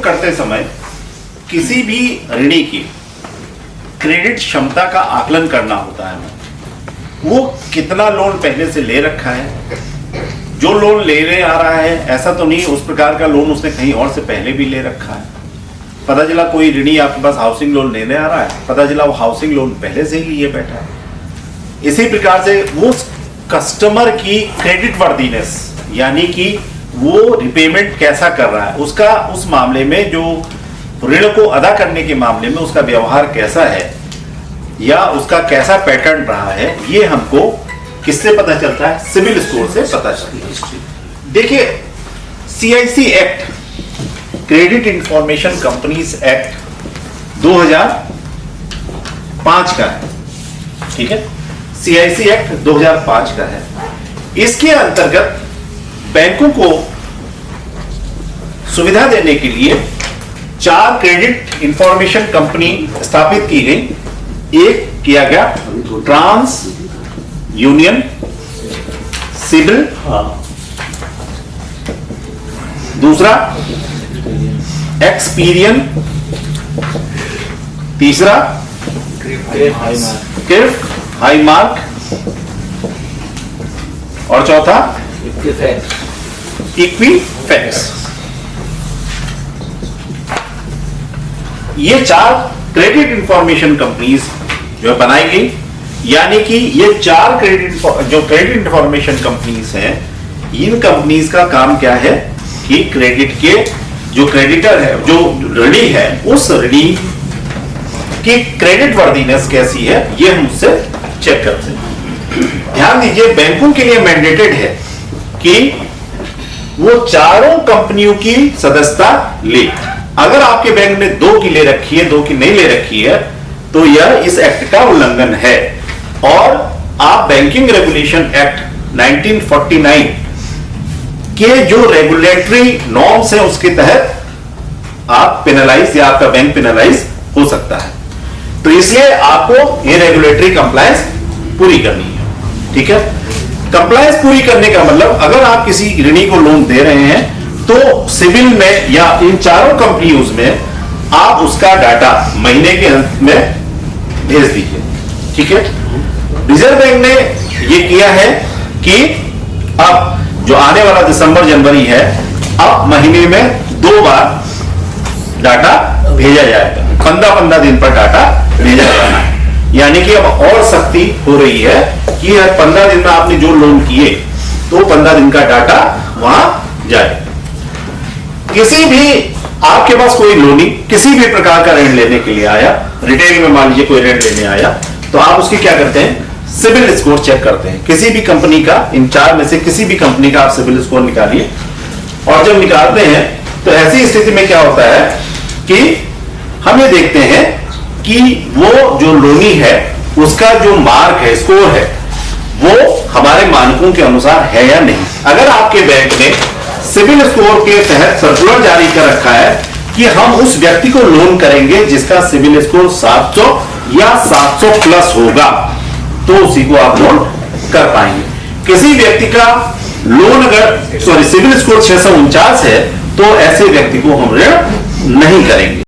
करते समय किसी भी ऋणी की क्रेडिट क्षमता का आकलन करना होता है। वो कितना लोन पहले से ले रखा है, जो लोन लेने आ रहा है ऐसा तो नहीं उस प्रकार का लोन उसने कहीं और से पहले भी ले रखा है। पता चला कोई ऋणी आपके पास हाउसिंग लोन लेने आ रहा है, पता चला वो हाउसिंग लोन पहले से ही लिए बैठा है। इसी प्रकार से वो कस्टमर की क्रेडिट वर्दीनेस यानी कि वो रिपेमेंट कैसा कर रहा है, उसका उस मामले में जो ऋण को अदा करने के मामले में उसका व्यवहार कैसा है या उसका कैसा पैटर्न रहा है, ये हमको किससे पता चलता है? सिविल स्कोर से पता चलता है। देखिए, CIC act, credit information companies act 2005 का है, ठीक है। CIC एक्ट 2005 का है। इसके अंतर्गत बैंकों को सुविधा देने के लिए 4 क्रेडिट इंफॉर्मेशन कंपनी स्थापित की गई। एक किया गया ट्रांस यूनियन सिविल, दूसरा एक्सपीरियन, तीसरा क्रिफ्ट हाईमार्क और चौथा इक्विफैक्स। ये 4 क्रेडिट इंफॉर्मेशन कंपनीज जो बनाई गई, यानी कि ये 4 क्रेडिट इंफॉर्मेशन कंपनीज हैं, इन कंपनीज का काम क्या है कि क्रेडिट के जो क्रेडिटर है, जो ऋणी है, उस ऋणी की क्रेडिट वर्दीनेस कैसी है ये हम उससे चेक करते हैं। ध्यान दीजिए, बैंकों के लिए मैंडेटेड है कि वो चारों कंपनियों की सदस्यता ले। अगर आपके बैंक ने 2 की ले रखी है, 2 की नहीं ले रखी है, तो यह इस एक्ट का उल्लंघन है और आप बैंकिंग रेगुलेशन एक्ट 1949 के जो रेगुलेटरी नॉर्म्स है उसके तहत आप पेनलाइज या आपका बैंक पेनलाइज हो सकता है। तो इसलिए आपको ये रेगुलेटरी कंप्लायंस पूरी करनी है, ठीक है। कंप्लायंस पूरी करने का मतलब, अगर आप किसी ऋणी को लोन दे रहे हैं तो सिविल में या इन चारों कंपनियों में आप उसका डाटा महीने के अंत में भेज दीजिए, ठीक है। रिजर्व बैंक ने यह किया है कि अब जो आने वाला दिसंबर जनवरी है, अब महीने में 2 बार डाटा भेजा जाएगा। 15-15 दिन पर डाटा भेजा जाना है, यानी कि अब और सख्ती हो रही है कि 15 दिन में आपने जो लोन किए तो 15 दिन का डाटा वहां जाए। किसी भी आपके पास कोई लोनी किसी भी प्रकार का ऋण लेने के लिए आया, रिटेल में मान लीजिए कोई ऋण लेने आया, तो आप उसकी क्या करते हैं? सिविल स्कोर चेक करते हैं। किसी भी कंपनी का, इन 4 में से किसी भी कंपनी का आप सिविल स्कोर निकालिए, और जब निकालते हैं तो ऐसी स्थिति में क्या होता है कि हम ये देखते हैं कि वो जो लोनी है उसका जो मार्क है, स्कोर है, वो हमारे मानकों के अनुसार है या नहीं। अगर आपके बैंक ने सिविल स्कोर के तहत सर्कुलर जारी कर रखा है कि हम उस व्यक्ति को लोन करेंगे जिसका सिविल स्कोर 700 या 700 प्लस होगा, तो उसी को आप लोन कर पाएंगे। किसी व्यक्ति का लोन अगर सिविल स्कोर 649 है तो ऐसे व्यक्ति को हम ऋण नहीं करेंगे।